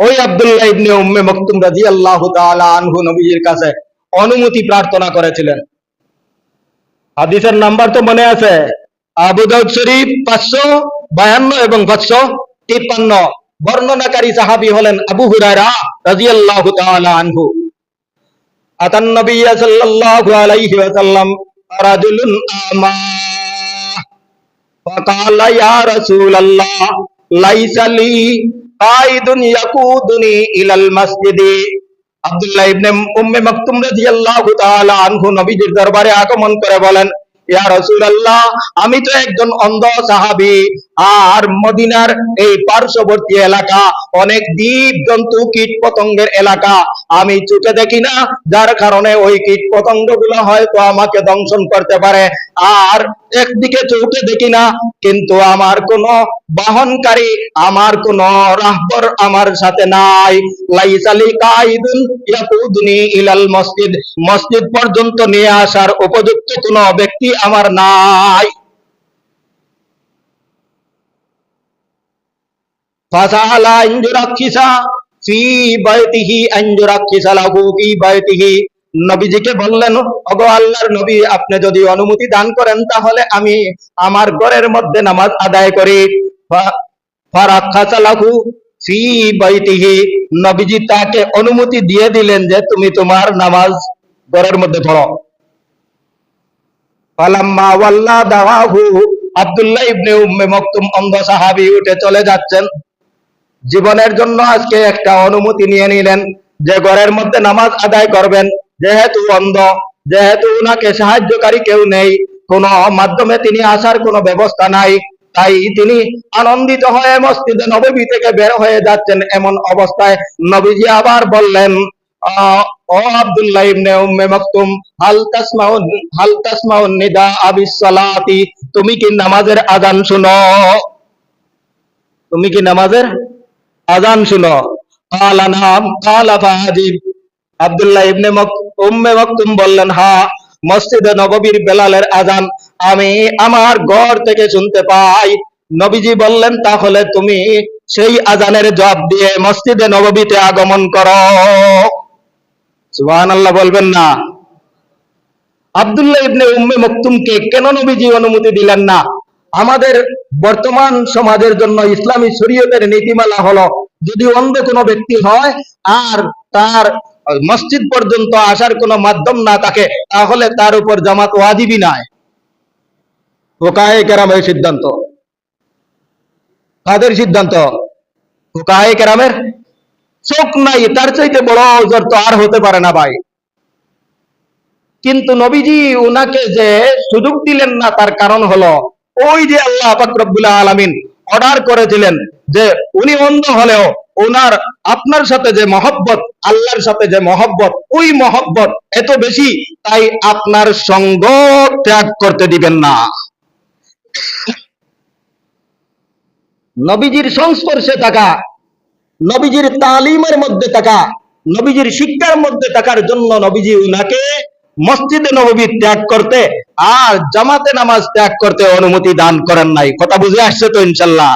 ওই আব্দুল্লাহ ইবনে উম্মে মাকতুম রাদিয়াল্লাহু তাআলা আনহু নবীজির কাছে অনুমতি প্রার্থনা করেছিলেন। হাদিসের নাম্বার তো মনে আছে, আবু দাউদ শরীফ 552 এবং 553। বর্ণনাকারী সাহাবী হলেন আবু হুরায়রা রাদিয়াল্লাহু তাআলা আনহু। আতান নবী সাল্লাল্লাহু আলাইহি ওয়াসাল্লাম রাজুলুন আমা ফাকালা ইয়া রাসূলুল্লাহ লাইসা লি কাইদুন ইয়াকুদুনি ইলাল মাসজিদি। আব্দুল্লাহ ইবনে উম্মে মাকতুম রাদিয়াল্লাহু তাআলা আনহু নবীজির দরবারে আগমন করে বলেন, ইয়া রাসূলুল্লাহ, আমি তো একজন অন্ধ সাহাবী, আর মদিনার এই পার্শ্ববর্তী এলাকা অনেক জীব জন্তু কীট পতঙ্গের এলাকা, আমি চোখে দেখি না, যার কারণে ওই কীট পতঙ্গগুলো হয়তো আমাকে দংশন করতে পারে। আর একদিকে চোখে দেখি না, কিন্তু আমার কোনো বাহনকারী, আমার কোনো রাহবর আমার সাথে নাই। লাইসালি কাইদুন ইয়াকুদুনি ইলাল মসজিদ, মসজিদ পর্যন্ত নিয়ে আসার উপযুক্ত কোনো ব্যক্তি আমার নাই। ফাসালা আনজুরাকিসা ফি বাইতিহি আনজুরাকিসা লাহু ফি বাইতিহি। নবীজিকে বললেন, ওগো আল্লাহর নবী, আপনি যদি অনুমতি দান করেন তাহলে আমি আমার ঘরের মধ্যে নামাজ আদায় করি। ফারাখাসা লাহু ফি বাইতিহি, নবীজি তাকে অনুমতি দিয়ে দিলেন যে তুমি তোমার নামাজ ঘরের মধ্যে পড়ো। ফালাম্মা ওয়াল্লা দাওয়াহু, আব্দুল্লাহ ইবনে উম্মে মাকতুম অন্ধ সাহাবী উঠে চলে যাচ্ছেন। জীবনের জন্য আজকে একটা অনুমতি নিয়ে নিলেন যে ঘরের মধ্যে নামাজ আদায় করবেন। যেহেতু অন্ধ, যেহেতু উনাকে সাহায্যকারী কেউ নেই, কোন মাধ্যমে তিনি আসার কোনো ব্যবস্থা নাই, তাই তিনি আনন্দিত হয়ে মসজিদে নববী থেকে বের হয়ে যাচ্ছেন। এমন অবস্থায় নবীজি আবার বললেন, ও আব্দুল্লাহ ইবনে উম্মে মাকতুম, হাল তাসমাউন নিদা আবিস সালাতি, তুমি কি নামাজের আযান শুনো? তুমি কি নামাজের আযান শুনো? কালা নাম কালা ফাজিব। আব্দুল্লাহ ইবনে উম্মে মাকতুম বললেন, হ্যাঁ, মসজিদে নববীর বেলালের আযান আমি আমার ঘর থেকে শুনতে পাই। নবীজি বললেন, তাহলে তুমি সেই আযানের জবাব দিয়ে মসজিদে নববীতে আগমন করো। সুবহানাল্লাহ বলবেন না? আব্দুল্লাহ ইবনে উম্মে মাকতুমকে কেন নবীজি অনুমতি দিলেন না? আমাদের বর্তমান সমাজের জন্য ইসলামী শরীয়তের নীতিমালা হলো, যদি অন্ধ কোনো ব্যক্তি হয় আর তার মসজিদ পর্যন্ত আসার কোনো মাধ্যম না থাকে, তাহলে তার উপর জামাত ওয়াজিবই নয়। ফুকাহায়ে কেরামের সিদ্ধান্ত। কাদের সিদ্ধান্ত? ফুকাহায়ে কেরামের। চোখ নাই, তার চাইতে বড় ওজর তো আর হতে পারে না ভাই। কিন্তু নবীজি উনাকে যে সুযোগ দিলেন না, তার কারণ হলো ওই যে আল্লাহ পাক রব্বুল আলামিন অর্ডার করেছিলেন যে উনি অন্ধ হলেও ওনার আপনার সাথে যে মহব্বত, আল্লাহর সাথে যে মহব্বত, ওই মহব্বত এত বেশি, তাই আপনার সঙ্গ ত্যাগ করতে দিবেন না। নবীজির সংস্পর্শে থাকা, নবীজির তালিমের মধ্যে থাকা, নবীজির শিক্ষার মধ্যে থাকার জন্য নবীজি উনাকে মসজিদে নববী ত্যাগ করতে আর জামাতে নামাজ ত্যাগ করতে অনুমতি দান করেন নাই। কথা বুঝে আসছে তো ইনশাল্লাহ?